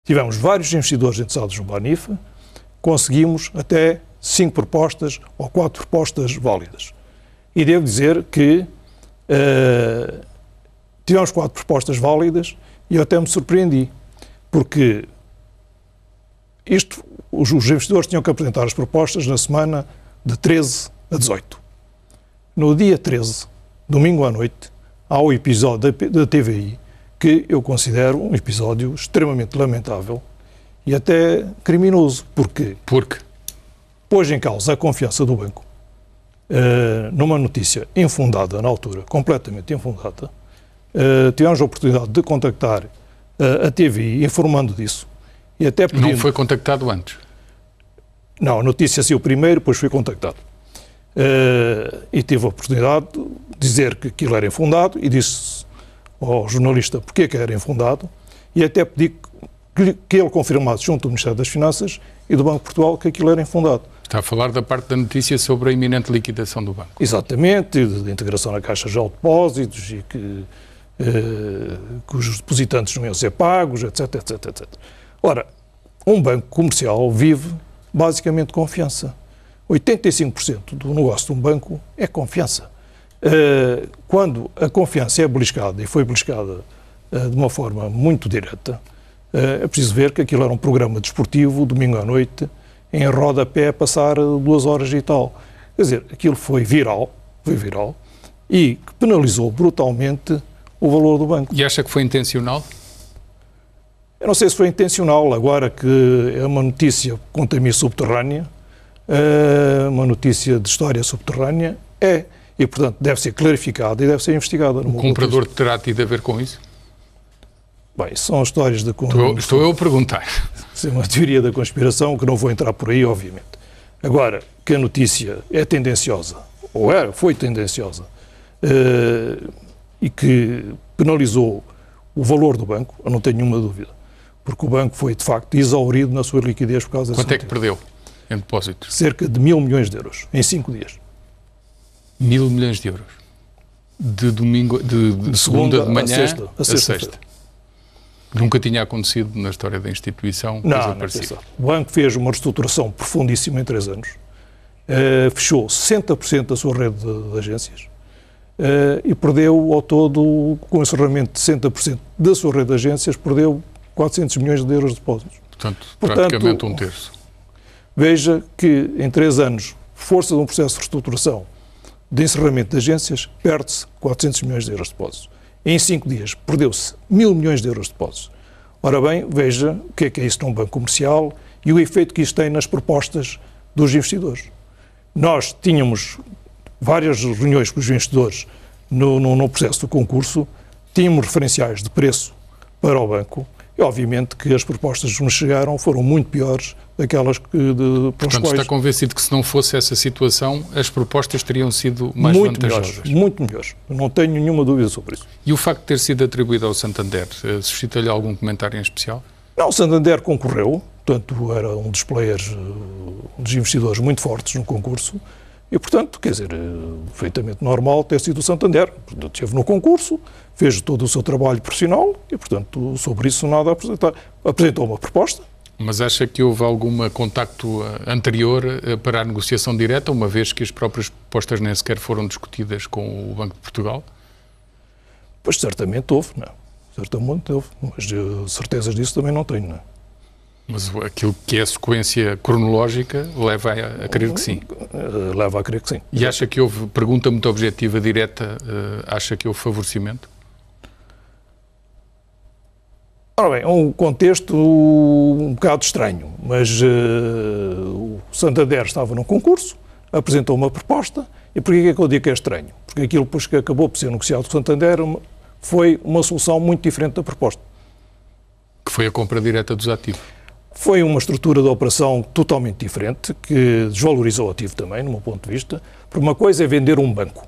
tivemos vários investidores interessados no Banif, conseguimos até 5 propostas ou 4 propostas válidas. E devo dizer que tivemos 4 propostas válidas e eu até me surpreendi, porque os investidores tinham que apresentar as propostas na semana de 13 a 18. No dia 13, domingo à noite, há o episódio da TVI que eu considero um episódio extremamente lamentável e até criminoso. Porquê? Porque pôs em causa a confiança do banco, numa notícia infundada na altura, completamente infundada. Tivemos a oportunidade de contactar a TVI informando disso. E até pedindo... Não foi contactado antes? Não, a notícia saiu primeiro, depois fui contactado. E tive a oportunidade de dizer que aquilo era infundado e disse ao jornalista porque que era infundado e até pedi que ele confirmasse junto do Ministério das Finanças e do Banco de Portugal que aquilo era infundado. Está a falar da parte da notícia sobre a iminente liquidação do banco. Exatamente, de integração na Caixa de Depósitos e que os depositantes não iam ser pagos, etc, etc, etc. Ora, um banco comercial vive basicamente de confiança. 85% do negócio de um banco é confiança. Quando a confiança é beliscada, e foi beliscada de uma forma muito direta, é preciso ver que aquilo era um programa desportivo, domingo à noite, em rodapé, a passar 2 horas e tal. Quer dizer, aquilo foi viral, e que penalizou brutalmente o valor do banco. E acha que foi intencional? Eu não sei se foi intencional, agora que é uma notícia contra-mim subterrânea, uma notícia de história subterrânea, e portanto deve ser clarificada e deve ser investigada. O comprador terá tido a ver com isso? Bem, são histórias da... Estou eu a perguntar. Isso é uma teoria da conspiração que não vou entrar por aí, obviamente. Agora, que a notícia é tendenciosa, ou foi tendenciosa, e que penalizou o valor do banco, eu não tenho nenhuma dúvida, porque o banco foi, de facto, exaurido na sua liquidez por causa dessa Quanto é que perdeu em depósitos? Cerca de 1.000 milhões de euros, em 5 dias. 1.000 milhões de euros? De domingo, de segunda de manhã a sexta. Nunca tinha acontecido na história da instituição. Não. O banco fez uma reestruturação profundíssima em 3 anos. Fechou 60% da sua rede de agências e perdeu ao todo, com o encerramento de 60% da sua rede de agências, perdeu 400 milhões de euros de depósitos. Portanto, praticamente um terço. Veja que em 3 anos, força de um processo de reestruturação de encerramento de agências, perde-se 400 milhões de euros de depósitos. Em 5 dias, perdeu-se 1.000 milhões de euros de depósitos. Ora bem, veja o que é isso num banco comercial e o efeito que isto tem nas propostas dos investidores. Nós tínhamos várias reuniões com os investidores no processo do concurso, tínhamos referenciais de preço para o banco e, obviamente, que as propostas que nos chegaram foram muito piores daquelas Portanto, está convencido que se não fosse essa situação, as propostas teriam sido mais vantajosas? Muito melhores. Não tenho nenhuma dúvida sobre isso. E o facto de ter sido atribuído ao Santander, suscita-lhe algum comentário em especial? Não, o Santander concorreu, portanto, era um dos players, um dos investidores muito fortes no concurso, e, portanto, quer dizer, perfeitamente normal ter sido o Santander. Portanto, esteve no concurso, fez todo o seu trabalho profissional e, portanto, sobre isso nada a apresentar. Apresentou uma proposta. Mas acha que houve algum contacto anterior para a negociação direta, uma vez que as próprias propostas nem sequer foram discutidas com o Banco de Portugal? Pois certamente houve, não. Certamente houve, mas certezas disso também não tenho, não. Mas aquilo que é a sequência cronológica leva a crer que sim? Leva a crer que sim. E acha que houve, pergunta muito objetiva, direta, acha que houve favorecimento? Ora bem, é um contexto um bocado estranho, mas o Santander estava num concurso, apresentou uma proposta, e porquê é que eu digo que é estranho? Porque aquilo depois que acabou por ser negociado com o Santander foi uma solução muito diferente da proposta. Que foi a compra direta dos ativos? Foi uma estrutura de operação totalmente diferente, que desvalorizou o ativo também, no meu ponto de vista, porque uma coisa é vender um banco,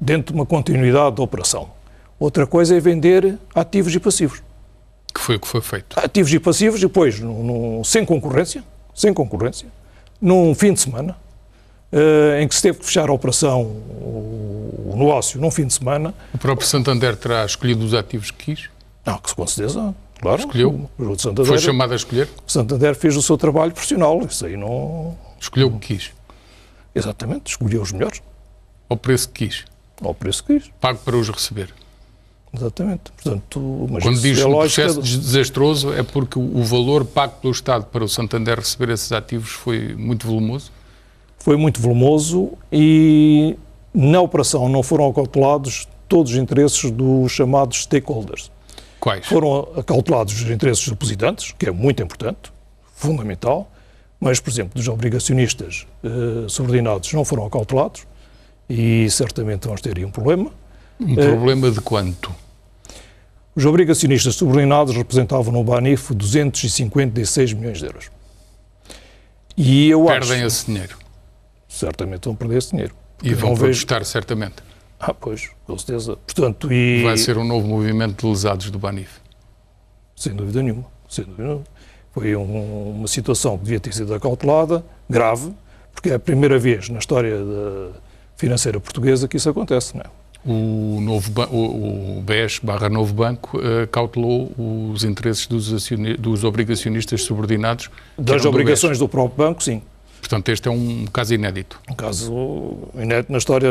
dentro de uma continuidade de operação. Outra coisa é vender ativos e passivos. Que foi o que foi feito. Ativos e passivos, e depois, sem concorrência, num fim de semana, em que se teve que fechar a operação, o negócio, num fim de semana. O próprio Santander terá escolhido os ativos que quis? Não, com certeza. Claro. Escolheu? O Santander, foi chamado a escolher? O Santander fez o seu trabalho profissional. Isso aí não... Escolheu o que quis? Exatamente. Escolheu os melhores. Ao preço que quis? Ao preço que quis. Pago para os receber. Exatamente. Portanto, mas quando diz um processo desastroso, é porque o valor pago pelo Estado para o Santander receber esses ativos foi muito volumoso? Foi muito volumoso e na operação não foram acautelados todos os interesses dos chamados stakeholders. Quais? Foram acautelados os interesses dos depositantes, que é muito importante, fundamental, mas, por exemplo, dos obrigacionistas subordinados não foram acautelados e certamente vamos ter aí um problema. Um problema de quanto? Os obrigacionistas subordinados representavam no Banif 256 milhões de euros. E eu Perdem esse dinheiro. Certamente vão perder esse dinheiro. E vão protestar certamente. Pois, com certeza. Portanto, vai ser um novo movimento de lesados do Banif. Sem dúvida nenhuma. Sem dúvida nenhuma. Foi uma situação que devia ter sido acautelada, grave, porque é a primeira vez na história financeira portuguesa que isso acontece, não é? O BES/Novo Banco cautelou os interesses dos obrigacionistas subordinados. Das obrigações do próprio banco, sim. Portanto, este é um caso inédito. Um caso inédito na história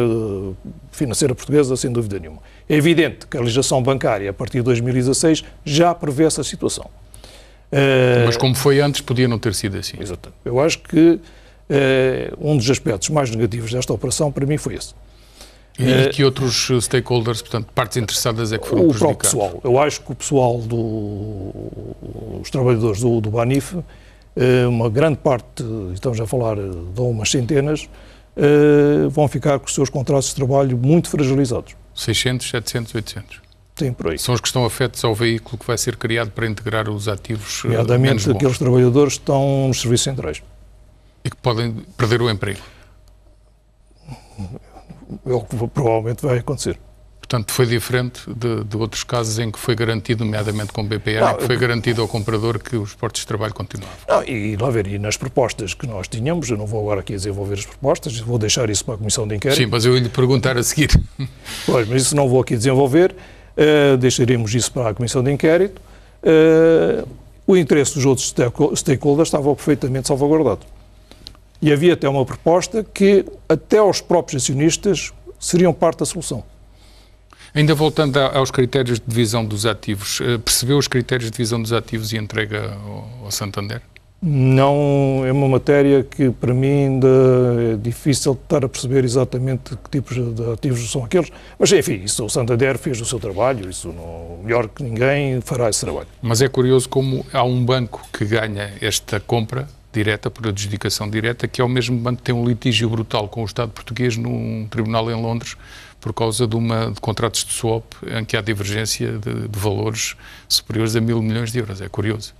financeira portuguesa, sem dúvida nenhuma. É evidente que a legislação bancária, a partir de 2016, já prevê essa situação. Mas como foi antes, podia não ter sido assim. Exatamente. Eu acho que um dos aspectos mais negativos desta operação, para mim, foi esse. E que outros stakeholders, portanto, partes interessadas é que foram prejudicados? O próprio pessoal. Eu acho que o pessoal os trabalhadores do Banif, uma grande parte, estamos a falar de umas centenas, vão ficar com os seus contratos de trabalho muito fragilizados. 600, 700, 800? Sim, por aí. São os que estão afetos ao veículo que vai ser criado para integrar os ativos nomeadamente aqueles trabalhadores que estão nos serviços centrais. E que podem perder o emprego? É o que provavelmente vai acontecer. Portanto, foi diferente de outros casos em que foi garantido, nomeadamente com o BPA, que foi garantido ao comprador que os postos de trabalho continuavam. E nas propostas que nós tínhamos, eu não vou agora aqui desenvolver as propostas, vou deixar isso para a Comissão de Inquérito. Sim, mas eu ia lhe perguntar a seguir. Pois, mas isso não vou aqui desenvolver, deixaremos isso para a Comissão de Inquérito. O interesse dos outros stakeholders estava perfeitamente salvaguardado. E havia até uma proposta que até os próprios acionistas seriam parte da solução. Ainda voltando aos critérios de divisão dos ativos, percebeu os critérios de divisão dos ativos e entrega ao Santander? Não, é uma matéria que para mim ainda é difícil estar a perceber exatamente que tipos de ativos são aqueles, mas enfim, isso o Santander fez o seu trabalho, isso não, melhor que ninguém fará esse trabalho. Mas é curioso como há um banco que ganha esta compra direta, por adjudicação direta, que é o mesmo banco que tem um litígio brutal com o Estado português num tribunal em Londres por causa de contratos de swap em que há divergência de valores superiores a 1.000 milhões de euros. É curioso.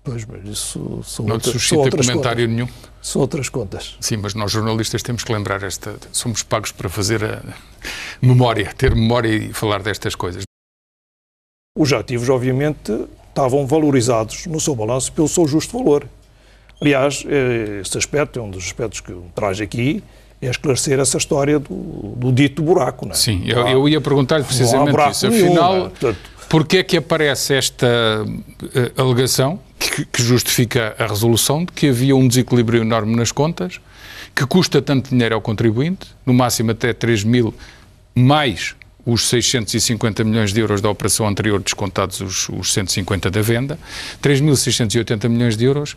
Pois, mas isso são não outras, suscita comentário nenhum. São outras contas. Sim, mas nós jornalistas temos que lembrar somos pagos para fazer a memória, ter memória e falar destas coisas. Os ativos, obviamente, estavam valorizados no seu balanço pelo seu justo valor. Aliás, esse aspecto é um dos aspectos que eu trago aqui, é esclarecer essa história do dito buraco. Não é? Sim, eu ia perguntar-lhe precisamente isso. Afinal, porquê é que aparece esta alegação que justifica a resolução de que havia um desequilíbrio enorme nas contas, que custa tanto dinheiro ao contribuinte, no máximo até 3.000, mais os 650 milhões de euros da operação anterior, descontados os 150 da venda, 3.680 milhões de euros,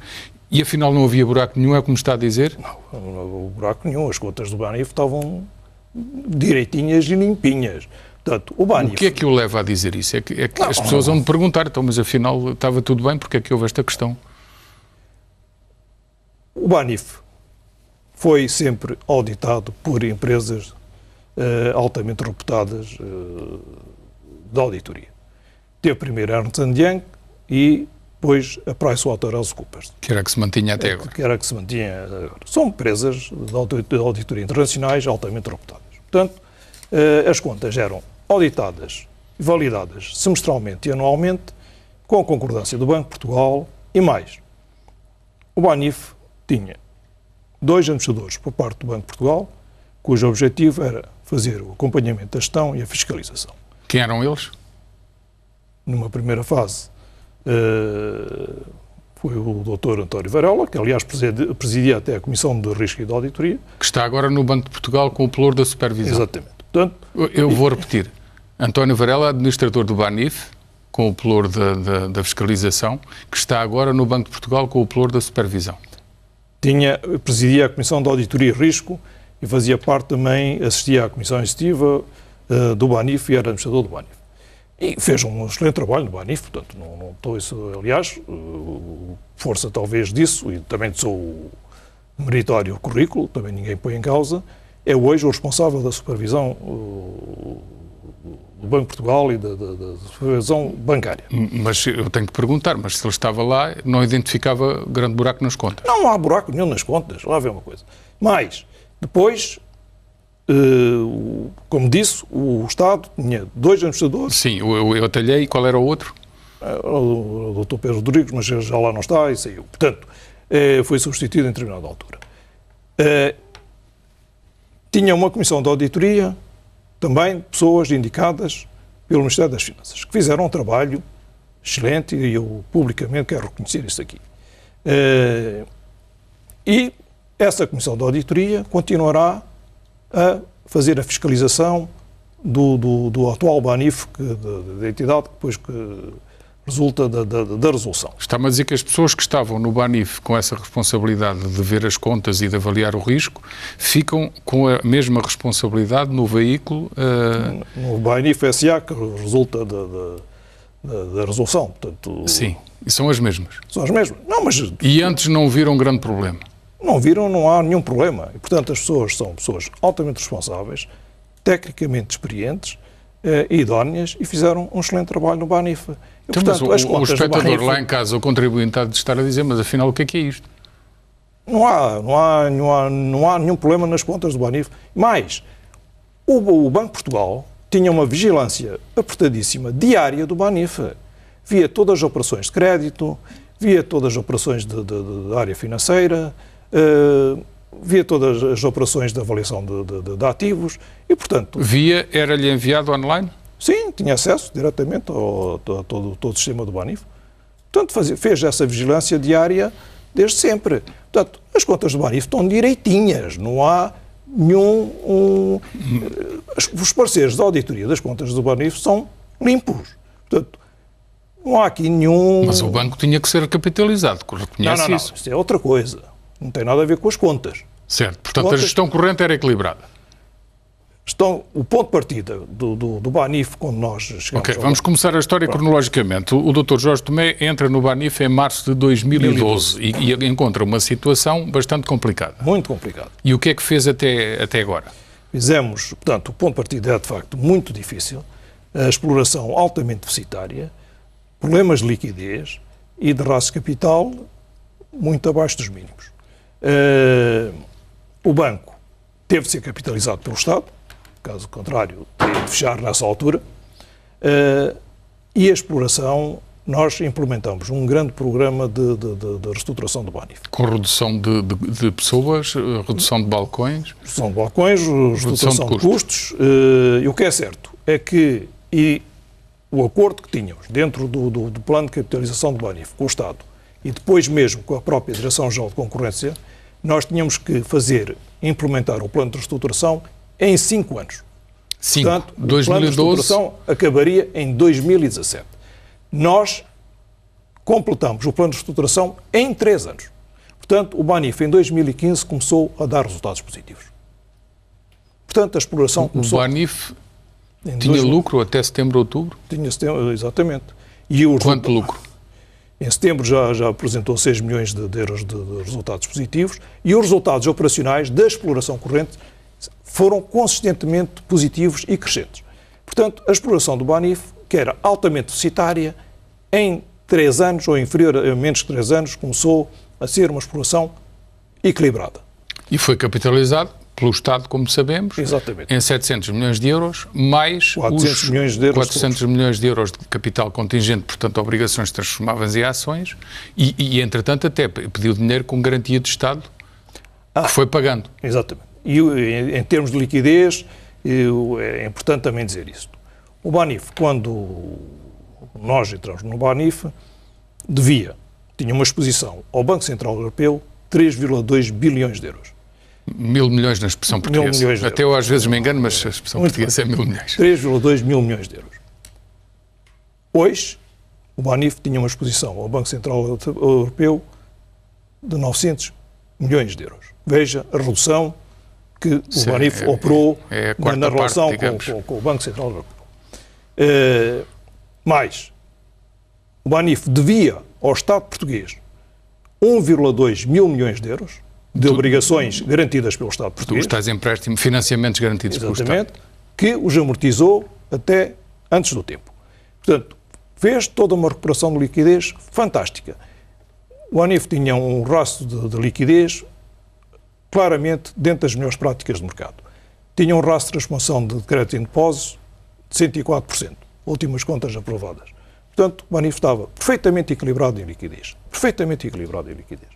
e afinal não havia buraco nenhum, é como está a dizer? Não havia buraco nenhum, as contas do Banif estavam direitinhas e limpinhas. Portanto, o que é que o leva a dizer isso? É que as pessoas vão me perguntar, então, mas afinal estava tudo bem, porque é que houve esta questão? O Banif foi sempre auditado por empresas altamente reputadas da auditoria. Teve primeiro a Ernst & Young e depois a PricewaterhouseCoopers. Que era que se mantinha até agora. Que era que se mantinha agora. São empresas de auditoria internacionais altamente reputadas. Portanto, as contas eram auditadas e validadas semestralmente e anualmente com a concordância do Banco de Portugal e mais. O Banif tinha 2 administradores por parte do Banco de Portugal, cujo objetivo era fazer o acompanhamento da gestão e a fiscalização. Quem eram eles? numa primeira fase, foi o Dr. António Varela, que aliás presidia até a Comissão de Risco e de Auditoria. Que está agora no Banco de Portugal com o pelour da supervisão. Exatamente. Portanto, eu vou repetir. António Varela, administrador do BANIF, com o pelour da fiscalização, que está agora no Banco de Portugal com o pelour da supervisão. Presidia a Comissão de Auditoria e Risco e fazia parte também, assistia à Comissão Executiva do BANIF e era administrador do BANIF. E fez um excelente trabalho no BANIF, portanto, não estou isso, aliás, força talvez disso, e também do seu meritório currículo, também ninguém põe em causa, é hoje o responsável da supervisão do Banco de Portugal e da supervisão bancária. Mas eu tenho que perguntar, mas se ele estava lá, não identificava grande buraco nas contas? Não há buraco nenhum nas contas, lá vem uma coisa. Mas, depois, como disse, o Estado tinha 2 administradores. Sim, eu atalhei. E qual era o outro? O Dr. Pedro Rodrigues, mas já lá não está e saiu. Portanto, foi substituído em determinada altura. Tinha uma comissão de auditoria, também pessoas indicadas pelo Ministério das Finanças, que fizeram um trabalho excelente e eu publicamente quero reconhecer isso aqui. E essa comissão de auditoria continuará a fazer a fiscalização do atual BANIF, da entidade que depois resulta da resolução. Está-me a dizer que as pessoas que estavam no BANIF com essa responsabilidade de ver as contas e de avaliar o risco ficam com a mesma responsabilidade no veículo? No BANIF SA, que resulta da resolução. Portanto, sim, e são as mesmas? São as mesmas. Não, mas... E antes não viram grande problema? Não viram, não há nenhum problema. E, portanto, as pessoas são pessoas altamente responsáveis, tecnicamente experientes, idóneas, e fizeram um excelente trabalho no BANIF. E, então, portanto, mas o espectador BANIF, lá em casa, o contribuinte, há de estar a dizer, mas afinal o que é isto? Não há nenhum problema nas contas do BANIF. Mas o Banco de Portugal tinha uma vigilância apertadíssima, diária do BANIF. Via todas as operações de crédito, via todas as operações da área financeira, via todas as operações de avaliação de ativos e, portanto... Era-lhe enviado online? Sim, tinha acesso diretamente a todo o sistema do BANIF. Portanto, fez essa vigilância diária desde sempre. Portanto, as contas do BANIF estão direitinhas, não há nenhum... Os parceiros da auditoria das contas do BANIF são limpos. Portanto, não há aqui nenhum... Mas o banco tinha que ser capitalizado, reconhece não, isso? Isso é outra coisa. Não tem nada a ver com as contas. Certo. Portanto, a gestão corrente era equilibrada. O ponto de partida do BANIF, quando nós chegamos... Ok, vamos começar a história cronologicamente. O Dr. Jorge Tomé entra no BANIF em março de 2012 e encontra uma situação bastante complicada. Muito complicada. E o que é que fez até agora? Fizemos, portanto, o ponto de partida é de facto muito difícil, a exploração altamente deficitária, problemas de liquidez e de raça de capital muito abaixo dos mínimos. O banco teve de ser capitalizado pelo Estado, caso contrário, teria de fechar nessa altura, e a exploração, nós implementamos um grande programa de reestruturação do BANIF. Com redução de pessoas, redução de balcões? Redução de balcões, reestruturação de custos. E o que é certo é que o acordo que tínhamos dentro do plano de capitalização do BANIF com o Estado e depois mesmo com a própria Direção-Geral de Concorrência, nós tínhamos que implementar o plano de reestruturação em 5 anos. 5. Portanto, 2012... o plano de reestruturação acabaria em 2017. Nós completamos o plano de reestruturação em 3 anos. Portanto, o BANIF em 2015 começou a dar resultados positivos. Portanto, a exploração começou... O BANIF tinha lucro até setembro, outubro? Tinha setembro, exatamente. Quanto lucro? Em setembro já apresentou 6 milhões de euros de resultados positivos e os resultados operacionais da exploração corrente foram consistentemente positivos e crescentes. Portanto, a exploração do BANIF, que era altamente deficitária, em 3 anos ou inferior a menos de 3 anos, começou a ser uma exploração equilibrada. E foi capitalizado pelo Estado, como sabemos, exatamente, em 700 milhões de euros, mais 400 milhões de euros 400 milhões de euros de capital contingente, portanto, obrigações transformáveis em ações, e entretanto, até pediu dinheiro com garantia de Estado, que foi pagando. Exatamente. E em termos de liquidez, é importante também dizer isto. O BANIF, quando nós entramos no Banif, tinha uma exposição ao Banco Central Europeu 3,2 bilhões de euros. 1.000 milhões na expressão portuguesa. Até eu às vezes me engano, mas a expressão portuguesa é 1.000 milhões. 3,2 mil milhões de euros. Hoje, o Banif tinha uma exposição ao Banco Central Europeu de 900 milhões de euros. Veja a redução que o Banif operou na relação com o Banco Central Europeu. Mais, o Banif devia ao Estado português 1,2 mil milhões de euros de obrigações garantidas pelo Estado português. Os tais empréstimos, financiamentos garantidos pelo Estado. Que os amortizou até antes do tempo. Portanto, fez toda uma recuperação de liquidez fantástica. O Banif tinha um rastro de liquidez claramente dentro das melhores práticas de mercado. Tinha um rastro de transformação de crédito em depósitos de 104%. Últimas contas aprovadas. Portanto, o Banif estava perfeitamente equilibrado em liquidez. Perfeitamente equilibrado em liquidez.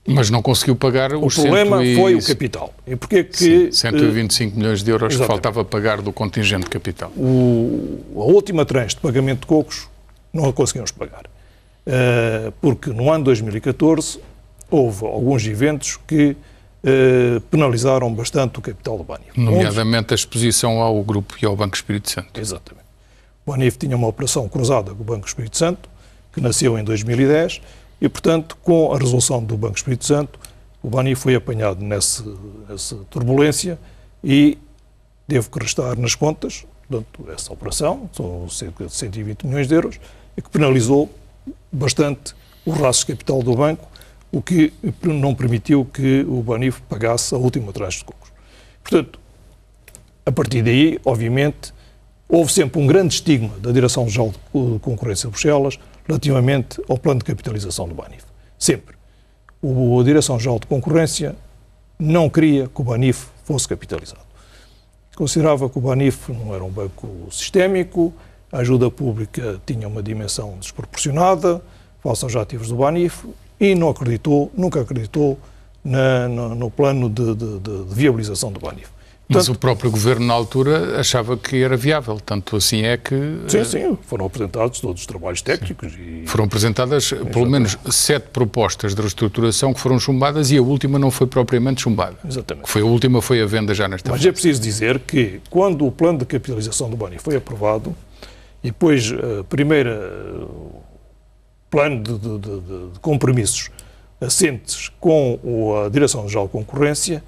Mas não conseguiu pagar os... O problema foi o capital. E porquê que... 125 milhões de euros que faltava pagar do contingente de capital. A última tranche de pagamento de cocos não a conseguimos pagar. Porque no ano 2014 houve alguns eventos que penalizaram bastante o capital do Banif. Nomeadamente a exposição ao Grupo e ao Banco Espírito Santo. Exatamente. O Banif tinha uma operação cruzada com o Banco Espírito Santo, que nasceu em 2010, e, portanto, com a resolução do Banco Espírito Santo, o Banif foi apanhado nessa turbulência e teve que restar nas contas, portanto, essa operação, são cerca de 120 milhões de euros, e que penalizou bastante o rastro de capital do banco, o que não permitiu que o Banif pagasse a última tranche de cocos. Portanto, a partir daí, obviamente, houve sempre um grande estigma da Direção-Geral de Concorrência de Bruxelas relativamente ao plano de capitalização do Banif. Sempre. A Direção-Geral de Concorrência não queria que o Banif fosse capitalizado. Considerava que o Banif não era um banco sistémico, a ajuda pública tinha uma dimensão desproporcionada face aos ativos do Banif e nunca acreditou no plano de viabilização do Banif. Mas o próprio Governo, na altura, achava que era viável. Tanto assim é que... Sim. Foram apresentados todos os trabalhos técnicos. E... Foram apresentadas, pelo menos, 7 propostas de reestruturação que foram chumbadas e a última não foi propriamente chumbada. Exatamente. A última foi a venda já nesta fase. Mas é preciso dizer que, quando o plano de capitalização do Banif foi aprovado, e depois a primeira plano de compromissos assentes com a Direção-Geral de Concorrência,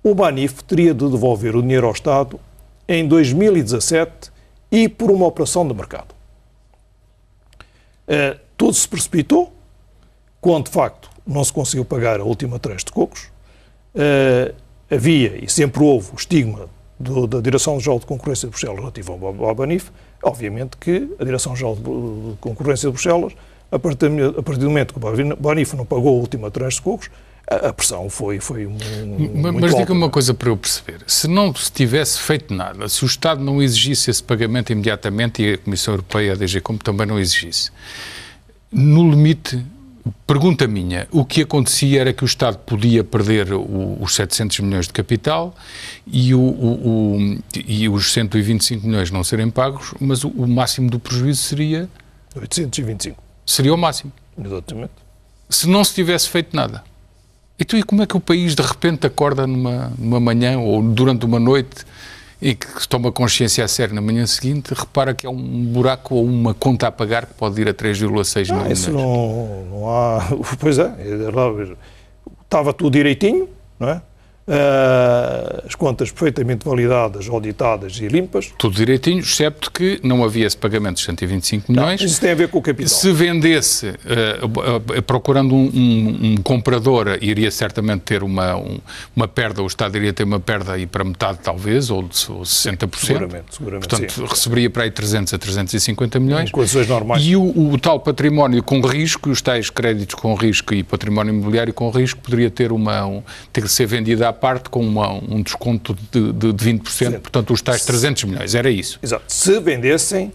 o Banif teria de devolver o dinheiro ao Estado em 2017 e por uma operação de mercado. Tudo se precipitou, quando de facto não se conseguiu pagar a última tranche de cocos. Havia e sempre houve o estigma da Direção-Geral de Concorrência de Bruxelas relativo ao Banif. Obviamente que a Direção-Geral de Concorrência de Bruxelas, a partir do momento que o Banif não pagou a última tranche de cocos, a pressão foi Mas diga uma coisa para eu perceber. Se não se tivesse feito nada, se o Estado não exigisse esse pagamento imediatamente e a Comissão Europeia, a DG Comp, também não exigisse, no limite, pergunta minha, o que acontecia era que o Estado podia perder os 700 milhões de capital e os 125 milhões não serem pagos, mas o máximo do prejuízo seria... 825. Seria o máximo. Exatamente. Se não se tivesse feito nada. Então, e como é que o país de repente acorda numa manhã ou durante uma noite e que toma consciência a sério na manhã seguinte, repara que há um buraco ou uma conta a pagar que pode ir a 3,6 milhões? Isso não há... Pois é, estava tudo direitinho, não é? As contas perfeitamente validadas, auditadas e limpas. Tudo direitinho, excepto que não havia esse pagamento de 125 milhões. Isso tem a ver com o capital. Se vendesse, procurando um comprador, iria certamente ter uma perda, o Estado iria ter uma perda aí para metade talvez, ou 60%. Seguramente. Portanto, sim. receberia para aí 300 a 350 milhões. Em condições normais. E o tal património com risco, os tais créditos com risco e património imobiliário com risco, poderia ter ter que ser vendido à parte com um desconto de 20%, sim. Portanto, os tais 300 milhões, era isso. Exato. Se vendessem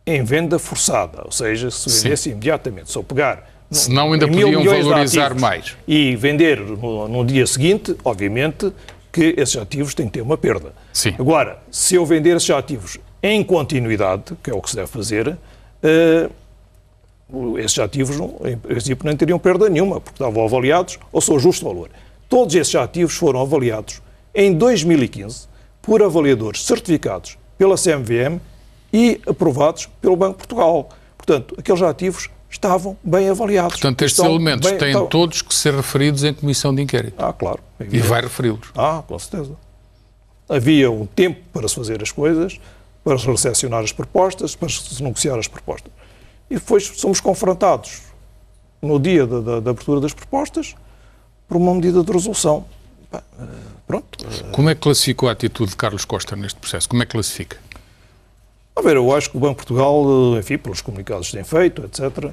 em venda forçada, ou seja, se vendessem imediatamente, só pegar... Senão ainda podiam valorizar mais. E vender no dia seguinte, obviamente, que esses ativos têm que ter uma perda. Sim. Agora, se eu vender esses ativos em continuidade, que é o que se deve fazer, esses ativos, em princípio, não teriam perda nenhuma, porque estavam avaliados ao seu justo valor. Todos esses ativos foram avaliados em 2015 por avaliadores certificados pela CMVM e aprovados pelo Banco de Portugal. Portanto, aqueles ativos estavam bem avaliados. Portanto, estes elementos têm todos que ser referidos em comissão de inquérito. Claro. E vai referi-los. Com certeza. Havia um tempo para se fazer as coisas, para se recepcionar as propostas, para se negociar as propostas. E depois somos confrontados, no dia da abertura das propostas, por uma medida de resolução. Pronto. Como é que classificou a atitude de Carlos Costa neste processo? Como é que classifica? Eu acho que o Banco de Portugal, enfim, pelos comunicados que tem feito, etc.,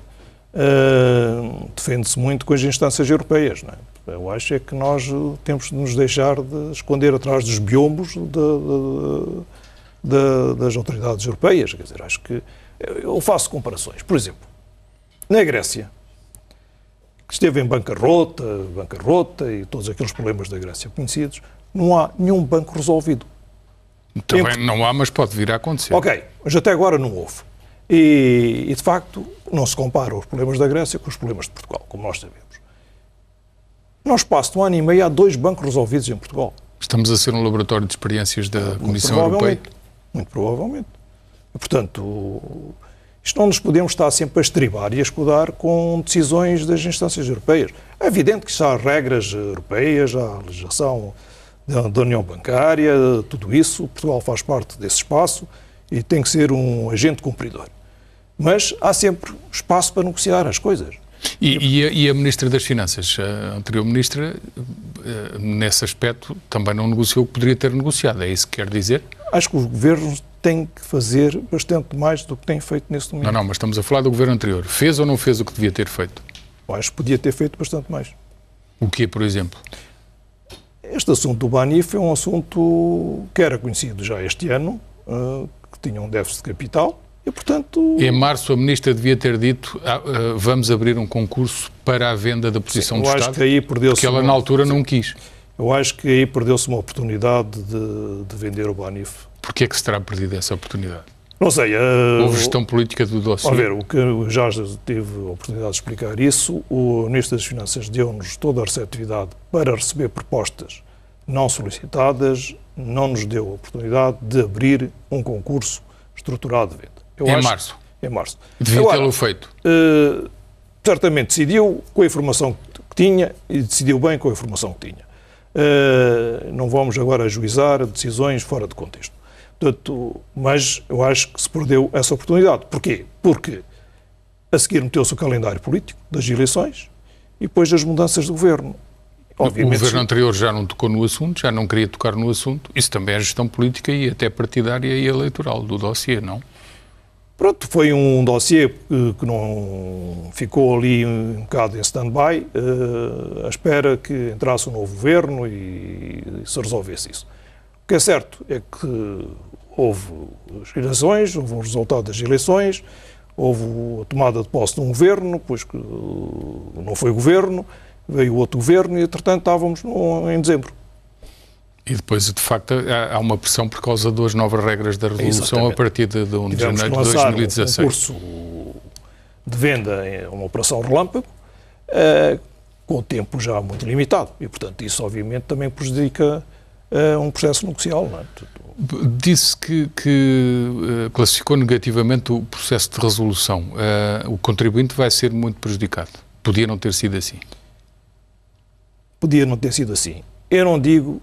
defende-se muito com as instâncias europeias. Não é? Eu acho é que nós temos de nos deixar de esconder atrás dos biombos das autoridades europeias. Quer dizer, acho que eu faço comparações. Por exemplo, na Grécia, que esteve em bancarrota e todos aqueles problemas da Grécia conhecidos, não há nenhum banco resolvido. Também não há, mas pode vir a acontecer. Ok, mas até agora não houve. E, de facto, não se compara os problemas da Grécia com os problemas de Portugal, como nós sabemos. No espaço de um ano e meio há 2 bancos resolvidos em Portugal. Estamos a ser um laboratório de experiências da Comissão Europeia? Muito provavelmente. E, portanto, isto não nos podemos estar sempre a estribar e a escudar com decisões das instâncias europeias. É evidente que há regras europeias, há legislação da União Bancária, tudo isso. Portugal faz parte desse espaço e tem que ser um agente cumpridor. Mas há sempre espaço para negociar as coisas. E a Ministra das Finanças, a anterior Ministra, nesse aspecto, também não negociou o que poderia ter negociado. É isso que quer dizer? Acho que os governos têm que fazer bastante mais do que têm feito neste momento. Não, mas estamos a falar do governo anterior. Fez ou não fez o que devia ter feito? Acho que podia ter feito bastante mais. O quê, por exemplo? Este assunto do Banif é um assunto que era conhecido já este ano, que tinha um déficit de capital e, portanto... Em março a Ministra devia ter dito vamos abrir um concurso para a venda da posição do Estado, acho que aí perdeu-se porque ela na altura não quis. Eu acho que aí perdeu-se uma oportunidade de vender o Banif. Porquê é que se terá perdido essa oportunidade? Não sei. Houve gestão política do dossiê? A ver, o que eu já tive a oportunidade de explicar isso, o Ministro das Finanças deu-nos toda a receptividade para receber propostas não solicitadas, não nos deu a oportunidade de abrir um concurso estruturado de venda. Em março. Devia tê-lo feito. Certamente decidiu com a informação que tinha e decidiu bem com a informação que tinha. Não vamos agora ajuizar decisões fora de contexto. Portanto, mas eu acho que se perdeu essa oportunidade. Porquê? Porque a seguir meteu-se o calendário político das eleições e depois das mudanças de governo. Obviamente, o governo anterior já não tocou no assunto, já não queria tocar no assunto. Isso também é gestão política e até partidária e eleitoral do dossiê, não? Pronto, foi um dossiê que não ficou ali um bocado em stand-by, à espera que entrasse um novo governo e se resolvesse isso. O que é certo é que houve as eleições, houve o resultado das eleições, houve a tomada de posse de um governo, pois que não foi governo, veio outro governo e, entretanto, estávamos em dezembro. E depois, de facto, há uma pressão por causa das novas regras da resolução a partir de 1 de janeiro de 2016. Um concurso de venda é uma operação relâmpago, com o tempo já muito limitado. E, portanto, isso, obviamente, também prejudica um processo negocial. Não é? Disse que classificou negativamente o processo de resolução. O contribuinte vai ser muito prejudicado. Podia não ter sido assim. Podia não ter sido assim. Eu não digo...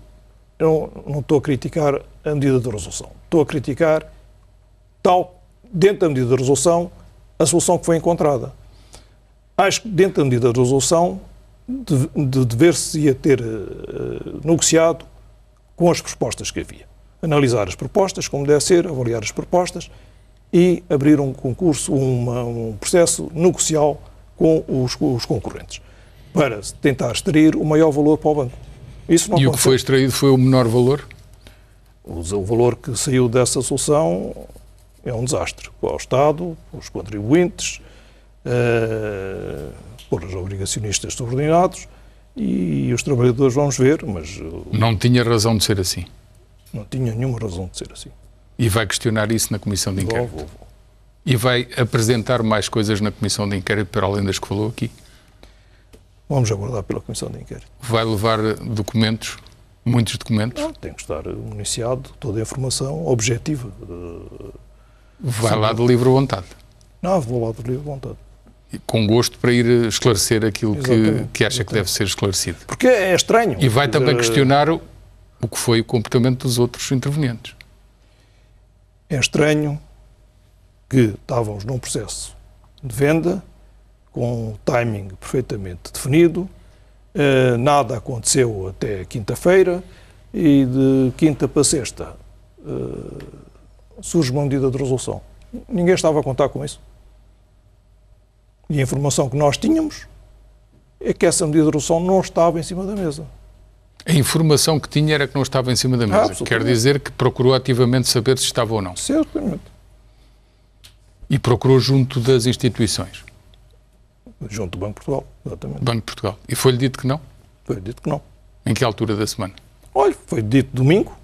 Eu não estou a criticar a medida de resolução. Estou a criticar, dentro da medida de resolução, a solução que foi encontrada. Acho que dentro da medida de resolução dever-se-ia ter negociado com as propostas que havia. Analisar as propostas, como deve ser, avaliar as propostas e abrir um concurso, um processo negocial com os concorrentes, para tentar extrair o maior valor para o banco. E o que foi extraído foi o menor valor? O valor que saiu dessa solução é um desastre para o Estado, para os contribuintes, para os obrigacionistas subordinados e os trabalhadores, vamos ver, mas... Não tinha razão de ser assim? Não tinha nenhuma razão de ser assim. E vai questionar isso na Comissão de Inquérito? Vou. E vai apresentar mais coisas na Comissão de Inquérito para além das que falou aqui? Vamos aguardar pela Comissão de Inquérito. Vai levar documentos, muitos documentos? Não, tem que estar municiado toda a informação objetiva. Vai lá de livre vontade? Não, vou lá de livre vontade. Com gosto para ir esclarecer aquilo que acha que deve ser esclarecido. Porque é estranho. E vai também questionar o que foi o comportamento dos outros intervenientes. É estranho que estávamos num processo de venda com um timing perfeitamente definido, nada aconteceu até quinta-feira e de quinta para sexta surge uma medida de resolução. Ninguém estava a contar com isso. E a informação que nós tínhamos é que essa medida de resolução não estava em cima da mesa. A informação que tinha era que não estava em cima da mesa. Quer dizer que procurou ativamente saber se estava ou não. Certamente. E procurou junto das instituições? Junto do Banco de Portugal, exatamente. Banco de Portugal. E foi-lhe dito que não? Foi-lhe dito que não. Em que altura da semana? Olha, foi dito domingo,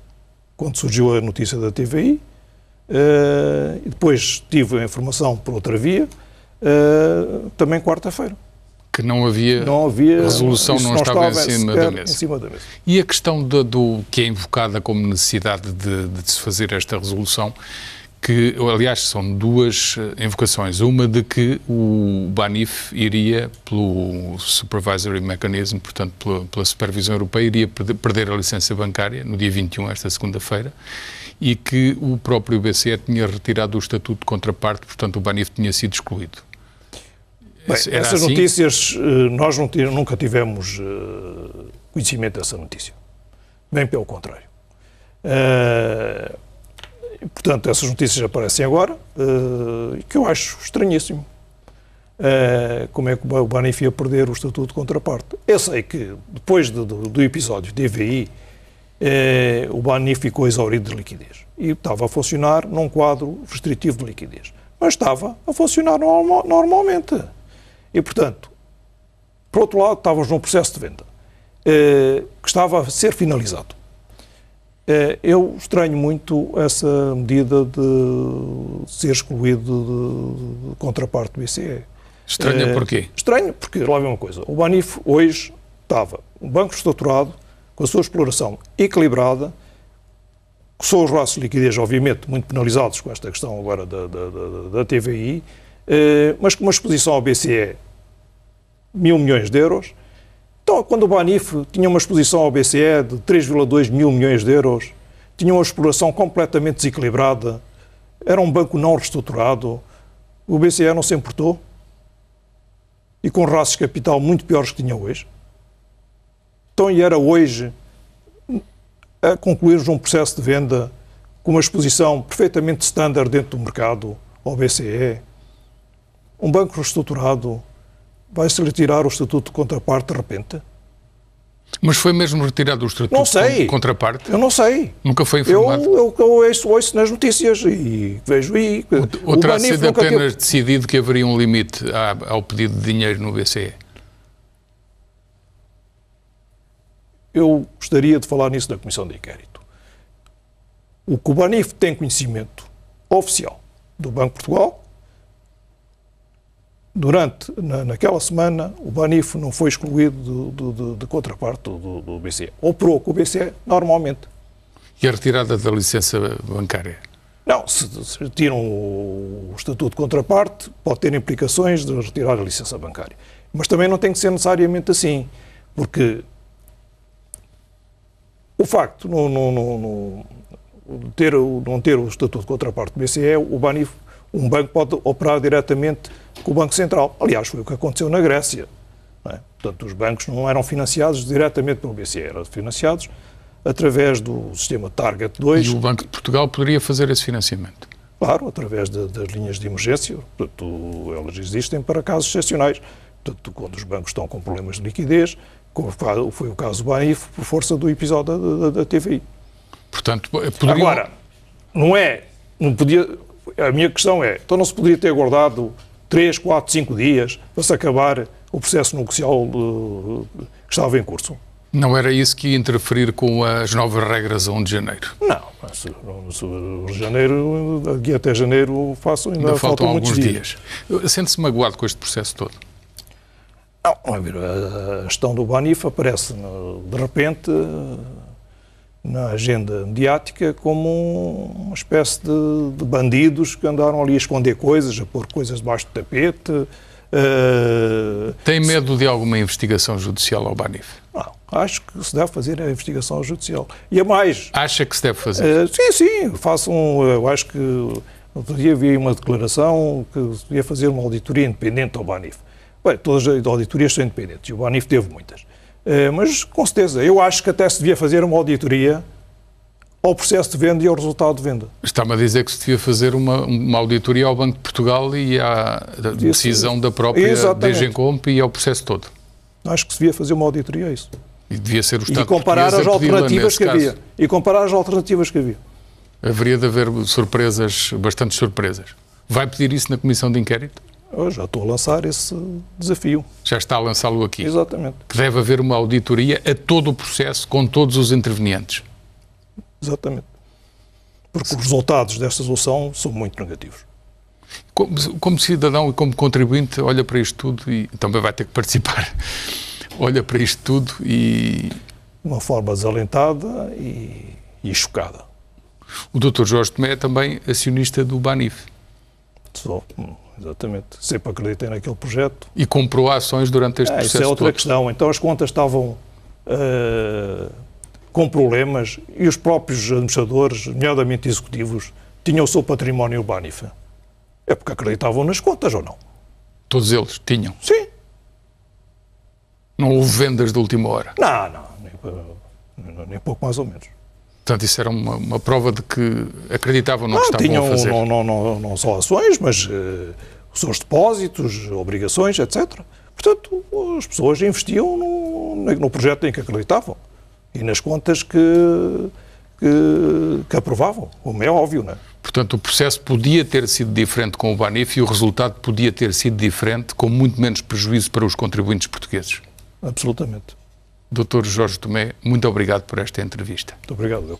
quando surgiu a notícia da TVI, e depois tive a informação por outra via, também quarta-feira. Que não havia resolução, não estava em cima da mesa. E a questão do que é invocada como necessidade de se fazer esta resolução, que, aliás, são duas invocações. Uma de que o BANIF iria, pelo Supervisory Mechanism, portanto, pela supervisão europeia, iria perder a licença bancária no dia 21, esta segunda-feira, e que o próprio BCE tinha retirado o estatuto de contraparte, portanto, o BANIF tinha sido excluído. Bem, essas assim? Notícias, nós nunca tivemos conhecimento dessa notícia. Bem pelo contrário. Portanto, essas notícias aparecem agora, que eu acho estranhíssimo. Como é que o BANIF ia perder o estatuto de contraparte? Eu sei que, depois do episódio DVI, o BANIF ficou exaurido de liquidez e estava a funcionar num quadro restritivo de liquidez. Mas estava a funcionar normalmente. E, portanto, por outro lado, estávamos num processo de venda que estava a ser finalizado. Eu estranho muito essa medida de ser excluído de contraparte do BCE. Estranha porquê? Estranho porque, lá vem uma coisa, o BANIF hoje estava um banco estruturado, com a sua exploração equilibrada, com os seus laços de liquidez, obviamente, muito penalizados com esta questão agora da TVI, mas com uma exposição ao BCE 1.000 milhões de euros. Então, quando o BANIF tinha uma exposição ao BCE de 3,2 mil milhões de euros, tinha uma exploração completamente desequilibrada, era um banco não reestruturado, o BCE não se importou, e com rastros de capital muito piores que tinha hoje. Então, e era hoje a concluirmos um processo de venda com uma exposição perfeitamente standard dentro do mercado ao BCE, um banco reestruturado, vai-se retirar o estatuto de contraparte de repente? Mas foi mesmo retirado o estatuto de contraparte? Eu não sei. Nunca foi informado? Eu ouço nas notícias e vejo aí. Ou terá sido apenas decidido que haveria um limite ao pedido de dinheiro no BCE? Eu gostaria de falar nisso na Comissão de Inquérito. O que o BANIF tem conhecimento oficial do Banco de Portugal, naquela semana, o BANIF não foi excluído de contraparte do BCE. Operou com o BCE normalmente. E a retirada da licença bancária? Não, se retiram o estatuto de contraparte, pode ter implicações de retirar a licença bancária. Mas também não tem que ser necessariamente assim, porque o facto de não ter o estatuto de contraparte do BCE, o BANIF, um banco pode operar diretamente com o Banco Central. Aliás, foi o que aconteceu na Grécia. Não é? Portanto, os bancos não eram financiados diretamente pelo BCE, eram financiados através do sistema Target 2. E o Banco de Portugal poderia fazer esse financiamento? Claro, através das linhas de emergência. Portanto, elas existem para casos excepcionais. Portanto, quando os bancos estão com problemas de liquidez, como foi o caso do BANIF, por força do episódio da TVI. Portanto, Agora, não podia... A minha questão é, então não se poderia ter aguardado 3, 4, 5 dias para se acabar o processo negocial que estava em curso? Não era isso que ia interferir com as novas regras a 1 de janeiro? Não, janeiro, aqui até janeiro ainda faltam alguns dias. Sente-se magoado com este processo todo? Não, a gestão do Banif aparece de repente na agenda mediática como uma espécie de bandidos que andaram ali a esconder coisas, a pôr coisas debaixo do tapete. Tem medo de alguma investigação judicial ao Banif? Não, acho que se deve fazer a investigação judicial. E a mais... Acha que se deve fazer? Sim, eu acho que outro dia vi uma declaração que se devia fazer uma auditoria independente ao Banif. Bem, todas as auditorias são independentes e o Banif teve muitas. Mas, com certeza, eu acho que até se devia fazer uma auditoria ao processo de venda e ao resultado de venda. Está-me a dizer que se devia fazer uma auditoria ao Banco de Portugal e à decisão da própria DG Comp e ao processo todo. Acho que se devia fazer uma auditoria a isso. E devia ser o Estado comparar as alternativas que havia. E comparar as alternativas que havia. Haveria de haver surpresas, bastantes surpresas. Vai pedir isso na Comissão de Inquérito? Eu já estou a lançar esse desafio. Já está a lançá-lo aqui? Exatamente. Que deve haver uma auditoria a todo o processo, com todos os intervenientes. Exatamente. Porque os resultados desta solução são muito negativos. Como cidadão e como contribuinte, olha para isto tudo e também vai ter que participar. Olha para isto tudo e... De uma forma desalentada e chocada. O Dr. Jorge Tomé é também acionista do Banif. Exatamente. Sempre acreditei naquele projeto. E comprou ações durante este processo todo. Isso é outra questão. Então as contas estavam com problemas e os próprios administradores, nomeadamente executivos, tinham o seu património no Banif. É porque acreditavam nas contas ou não? Todos eles tinham? Sim. Não houve vendas de última hora? Não. Nem pouco mais ou menos. Portanto, isso era uma prova de que acreditavam no que estavam a fazer. Não só ações, mas os seus depósitos, obrigações, etc. Portanto, as pessoas investiam no projeto em que acreditavam e nas contas que aprovavam, como é óbvio, não é? Portanto, o processo podia ter sido diferente com o Banif e o resultado podia ter sido diferente, com muito menos prejuízo para os contribuintes portugueses. Absolutamente. Dr. Jorge Tomé, muito obrigado por esta entrevista. Muito obrigado.